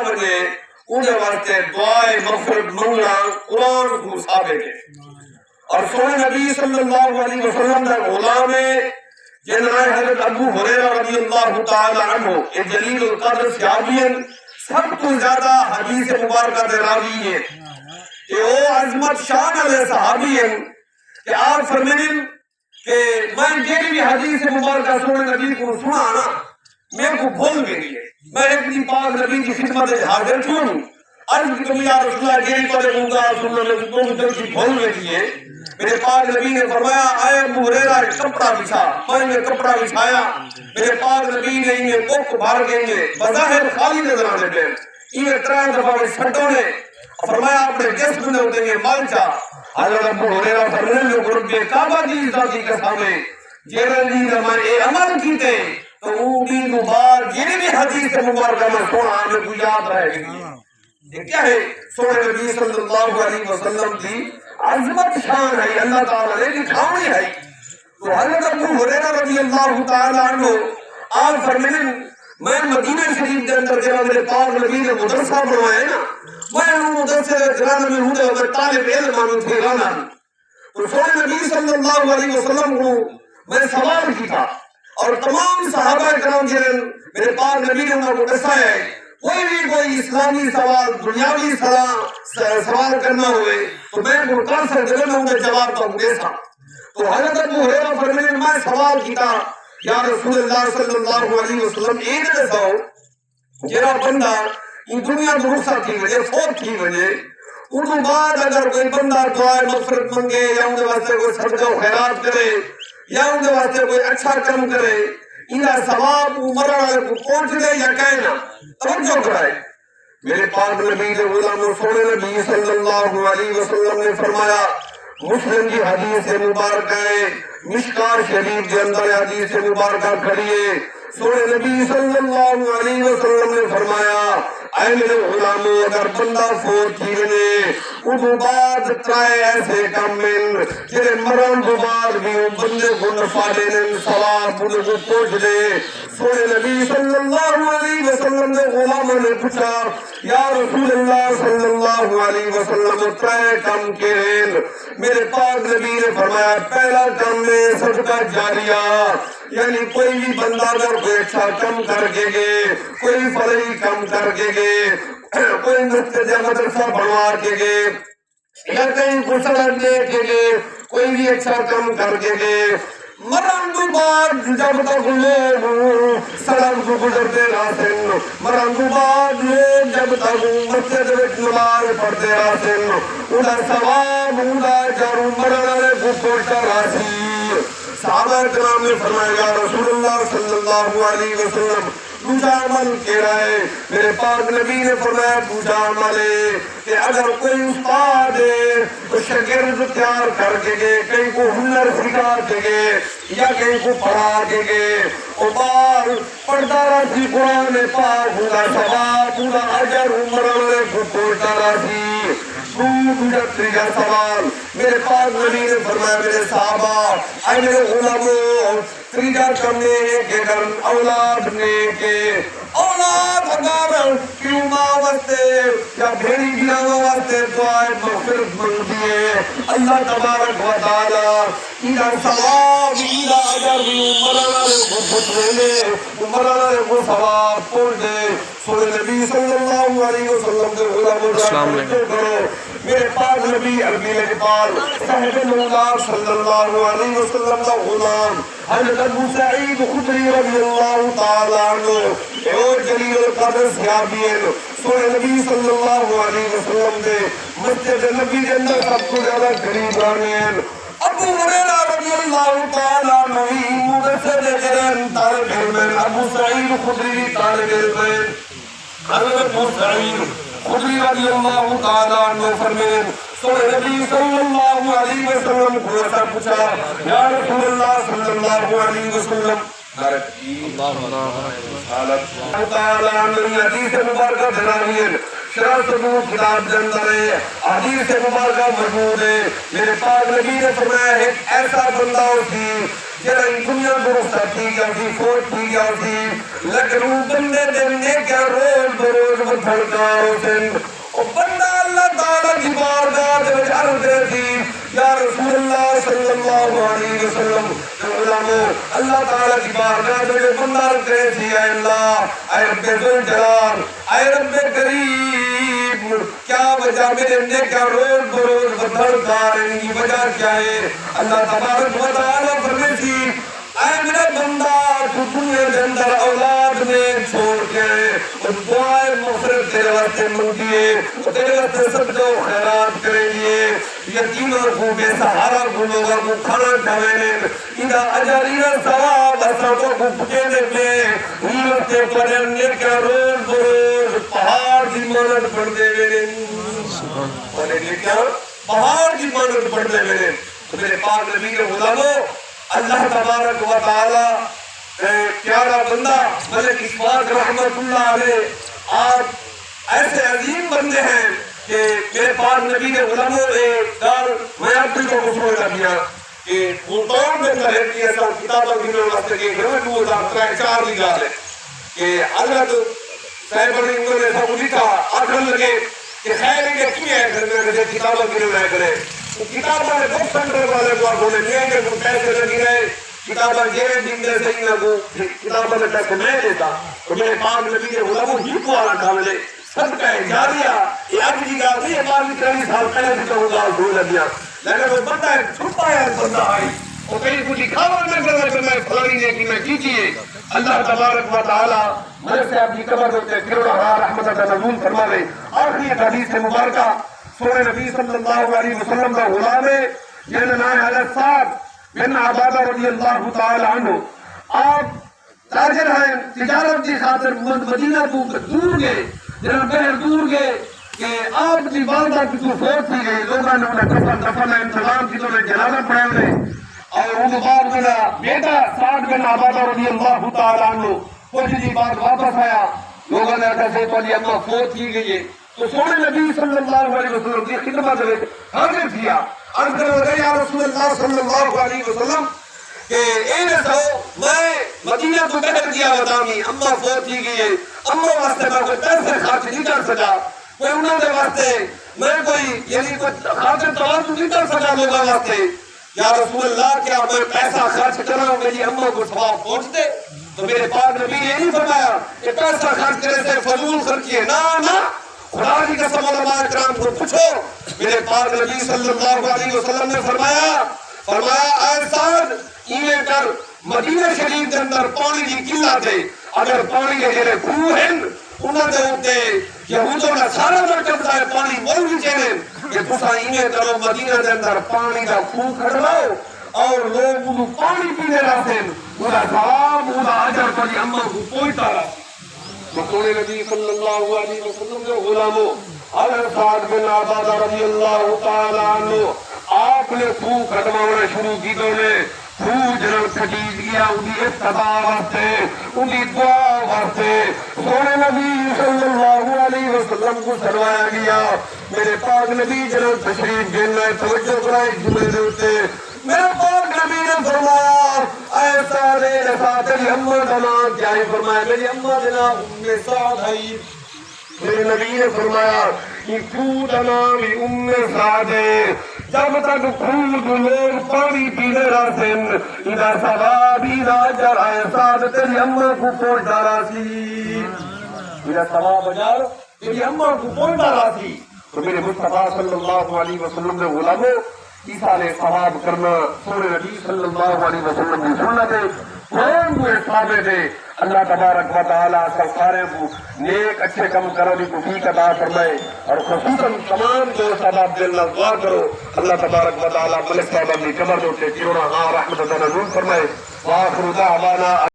وجے انہیں واسطے دعائے مغفرت منگنا قرآن کو ثابت ہے. اور سونے نبی صلی اللہ علیہ وسلم کا غلام ہے جنہیں حضرت ابو ہریرہ رضی اللہ تعالی عنہ یہ جلیل القدر صحابی ہیں سب تو زیادہ حدیث مبارکہ دے راوی ہیں کہ وہ عظمت شان علیہ صحابی ہیں کہ آپ فرمائیں کہ میں جیلی بھی حدیث مبارکہ سونے نبی کو سنا نا میرے کو بھول گئی ہے. میں ایک دن پاک نبی کی خدمت حاضر کیوں ہوں عرض کی تم یا رسول اللہ جیلی پڑے گونگا سننے لگے تم جلدی بھول گئی ہے. میرے پاک نبی نے فرمایا اے ابو ہریرہ کپڑا بچھا. میں نے کپڑا بچھایا. میرے پاک نبی نے انہیں کوک بھار گئے بظاہر خالی نظر آنے پہ انہیں 3 دفعہ میں چھٹوں نے فرمایا اپنے جسم نے ہوتے ہیں مال چاہ. حضرت ابو ہریرہ فرمانے لوگ رب کعبہ کی ذاتی قسامیں جیرن جی میں اے عمل کیتے تو وہ دن کو بعد جنہیں بھی حدیث مبارکہ میں سونا آنے کو یاد رہے گی. یہ کیا ہے سونے نبی صلی اللہ علیہ وسلم کی عظمت شان ہے اللہ تعالیٰ نے دکھاؤنی ہے. تو حضرت ابو ہریرہ رضی اللہ تعالیٰ عنہ آپ فرمائیں میں مدینہ شریف کے اندر جب میرے پاک نبی نے مدرسہ بنوایا نا میں ان مدرسے جنان میں ہوں میں طالب علم آنوں تھے رانا. تو سونے نبی صلی اللہ علیہ وسلم کو میں سوال کی تھا اور تمام صحابہ کرام جنہوں میرے پاک نبی نے انہوں کو دسایا ہے کوئی بھی کوئی اسلامی سوال دنیاوی سوال کرنا ہوئے تو میں کر سکتے میں انہیں جواب تو دے سا. تو حضرت ابو ہریرہ فرمانے میں سوال کیتا یا رسول اللہ صلی اللہ علیہ وسلم ایک دساؤ جرا بندہ ان دنیا کو رخصت کی وجہ فوت کی وجہ ان بعد اگر کوئی بندہ دعائے مغفرت منگے یا ان واسطے کوئی صدقہ و خیرات کرے یا ان واسطے کوئی اچھا کام کرے انہا ثواب مرن والے کو پہنچ دے یا کہنا توجہ کرائے. میرے پاک نبی نے غلام سونے نبی صلی اللہ علیہ وسلم نے فرمایا مسلم کی حدیث مبارکہ ہے مشکار شریف کے اندر حدیث مبارکہ کھڑی ہے. سونے نبی صلی اللہ علیہ وسلم نے فرمایا اے میرے غلاموں اگر بندہ فوت کی ونے ان بعد ترائے ایسے کام من جنہیں مرن کو بعد بھی ان بندے کو نفع دینے ثواب ان کو پہنچ دے. سونے نبی صلی اللہ علیہ وسلم نے غلاموں نے پوچھا یا رسول اللہ صلی اللہ علیہ وسلم ترائے کام کے ہیں. میرے پاک نبی نے فرمایا پہلا کام میں صدقہ جاریہ یعنی کوئی بھی بندہ اگر کوئی اچھا کم کر کے گئے کوئی فلاحی کم کر کے گئے کوئی مسجد یا مدرسہ بنوا کے گئے یا کہیں کو سڑک دے کے گئے کوئی بھی اچھا کم کر کے گئے مرن دو بعد جب تک لوگ سڑک کو گزرتے راسن مرن دو بعد لوگ جب تک مسجد وچ نماز پڑھتے راسن انہا ثواب انہا جارو مرن کو پہنچتا راسی. صحابہ کرام نے فرمایا یا رسول اللہ صلی اللہ علیہ وسلم دوسرا عمل کہہ رہا ہے. میرے پاک نبی نے فرمایا دوسرا عمل ہے کہ اگر کوئی استاد ہے تو شاگرد تیار کر کے گئے کہیں کو ہنر سکھا کے گئے یا کہیں کو پڑھا کے گئے اور بار پڑھتا رہتی قرآن پاک ہوگا ثواب ہوگا اجر عمرہ کو پہنچتا رہتی. تیجا سوال میرے پاک نبی نے فرمایا میرے صحابہ اے میرے غلاموں تیجا کم نے کہ اگر اولاد نے کہ اولاد اگر کیوں ماں واسطے یا بھیڑی گیاں واسطے دعائے مغفرت مانگتی ہے اللہ تبارک و تعالی انہا ثواب انہا اجر بھی مرانہ کو پھٹرے مرانہ کو ثواب پہنچ دے. سورہ نبی صلی اللہ علیہ وسلم کے غلاموں جاتے کرو. میرے پاک نبی عربی اقبال صاحب مولا صلی اللہ علیہ وسلم کا غلام حضرت ابو سعید خدری رضی اللہ تعالیٰ عنہ اور جلیل القدر صحابی ہیں. سورہ نبی صلی اللہ علیہ وسلم دے مسجد نبی کے اندر سب کو زیادہ قریب آنے ہیں. ابو ہریرہ رضی اللہ تعالیٰ عنہ مدرسے دے جرین طالب علم ابو سعید خدری طالب علم حضرت ابو سعید خدری رضی اللہ تعالیٰ عنہ فرمائیں سورہ نبی صلی اللہ علیہ وسلم کو ایسا پوچھا یا رسول اللہ صلی اللہ علیہ وسلم اللہ تعالیٰ نے حدیث مبارکہ دلائی ہے، شرح صدور کتاب کے اندر ہے، حدیث مبارکہ موجود ہے۔ میرے پاک نبی نے فرمایا ایک ایسا بندہ ہوتی جڑا دنیا درست تھی گیا سی، فوت تھی گیا سی، لیکن وہ بندے دے کیا روز بروز بدھڑکا ہوتے وہ بندہ اللہ تعالیٰ کی بارگاہ دے وچ عرض دے سی یا رسول اللہ صلی اللہ علیہ وسلم اللہ تعالیٰ کی بارگاہ دے وچ بندہ عرض دے سی اے اللہ، اے رب ذوالجلال، اے رب کریم، کیا وجہ میرے نیکا روز بروز بدھڑکا رہے کی وجہ کیا ہے؟ اللہ تبارک و تعالیٰ فرمائے سی اے میرا بندہ تو دنیا کے اندر اولاد میں چھوڑ کے اور دعائے مغفرت تیرے واسطے منگیے، تیرے واسطے سب جو خیرات کریں گے، یتیموں کو بے سہارا کو لوگوں کو کھانا کھاوے انہا اجاریہ ثواب ایسا کو پکینے میں یہ وقتے پڑھنے کا روز بروز پہاڑ کی مانت پڑھ دے گئے پڑھنے کیا پہاڑ کی مانت پڑھ دے گئے۔ تو میرے پاک نبی کے غلاموں، اللہ تبارک و تعالی پیارا بندہ ملک اشفاق رحمت اللہ علیہ، آپ ایسے عظیم بندے ہیں کہ میرے پاک نبی کے غلاموں میں آپ کو خسرو کر دیا کہ ملتان میں اندر ہے کہ ایسا کتابہ گھنے واسطے کے گھر میں 2004 لی جا رہے کہ حضرت صاحب انہوں نے سب لکھا آخر لگے کہ خیر ہے کہ کی ہے گھر میں کتابہ گھنے لائے کرے کتابہ نے بک سنٹر والے کو آپ ہونے نہیں کہ کوئی پیسے لگی رہے کتابہ جیرے دن دے صحیح لگو کتابہ میں پیسے میں دیتا تو میرے پاک نبی کے غلاموں ہی کو آنا کھا ملے صدقہ جاریہ یہ اب جی گا بھی 12-13 سال پہلے بھی کہوں گا دھو لگیا لیکن وہ بندہ ہے چھپا ہے بندہ آئی وہ کہیں کچھ کھاوا نہ کرنا کہ میں فلانی نے کی میں کیجئے اللہ تبارک و تعالی ملک صاحب کی قبر ہوتے کروڑا رحمت اللہ نزول فرما رہے آخری ایک حدیث مبارکہ سورہ نبی صلی اللہ علیہ وسلم کا غلام ہے جنہا نام حضرت صاحب بن عبادہ رضی اللہ تعالی عنہ آپ تاجر ہیں تجارت کی خاطر مدینہ کو دور گئے جنہاں بہر دور گئے کہ آپ کی والدہ کی تو فوت تھی گئی لوگوں نے انہیں کفن دفن انتظام کی تو نے جنازہ پڑھا انہیں اور ان بعد میرا بیٹا سعد بن عبادہ رضی اللہ تعالی عنہ کچھ دی بات واپس آیا لوگوں نے کہا سے تو اما فوت کی گئی ہے تو سونے نبی صلی اللہ علیہ وسلم کی خدمت میں حاضر کیا عرض کرنے لگے یا رسول اللہ صلی اللہ علیہ وسلم کہ اے رسو میں مدینہ کو بہر کیا بتامی اما فوت کی گئی ہے اما واسطے میں کوئی پیسے خرچ نہیں کر سکا کوئی انہوں نے واسطے میں کوئی یعنی کوئی خرچ توازن نہیں کر سکا لوگوں واسطے یا رسول اللہ کیا میں پیسہ خرچ کر رہا ہوں میری اما کو ثواب پہنچ دے تو میرے پاک نبی نے نہیں فرمایا کہ پیسہ خرچ کرنے سے فضول خرچیے نہ خدا کی قسم علماء کرام کو پوچھو میرے پاک نبی صلی اللہ علیہ وسلم نے فرمایا اے سعد ایویں کر مدینہ شریف کے اندر پانی کی قلت ہے اگر پانی کے جڑے خوہ ہیں انہوں نے ہوتے یہودوں نے سارا میں قبضہ ہے پانی مول بھی چاہنے کہ تسا ایویں کرو مدینہ کے اندر پانی کا خوہ کھڑواؤ اور لوگ انہوں پانی پینے رہتے ہیں انہوں ثواب انہوں اجر پر اماں کو پہنچتا رہتے مقصود نبی صلی اللہ علیہ وسلم کے غلاموں حضرت سعد بن عبادہ رضی اللہ تعالی عنہ آپ نے خوہ کھٹوانا شروع کی تو نے خوہ جنر کھٹیج گیا انہی اتباع واسطے انہی دعا واسطے سونے نبی صلی اللہ علیہ وسلم کو سروایا گیا میرے پاک نبی جنر تشریف گھننا توجہ کرائے جمعے دیتے میرے پاک نبی نے فرمایا اے سارے رفا تیری امہ دنا کیا ہی فرمایا میری امہ دنا ام سعد ہے میرے نبی نے فرمایا کہ خود نامی ام سعد ہے جب تک خود لوگ پانی پینے رہتے ہیں ادھا ثوابی راجر اے سعد تیری امہ کو پہنچا راسی ادھا ثواب اجار تیری امہ کو پہنچا راسی تو میرے مصطفیٰ صلی اللہ علیہ وسلم نے غلاموں ایسا نے ثواب کرنا سورہ نبی صلی اللہ علیہ وسلم کی سنت ہے کون کو ثابت ہے اللہ تبارک و تعالیٰ سب سارے کو نیک اچھے کم کرنے کو فیق عطا فرمائے اور خصوصاً تمام جو سباب دل دعا کرو اللہ تبارک و تعالیٰ ملک صاحب اپنی قبر دوتے کیوں نہ رحمت اللہ نزول فرمائے وآخر دعوانا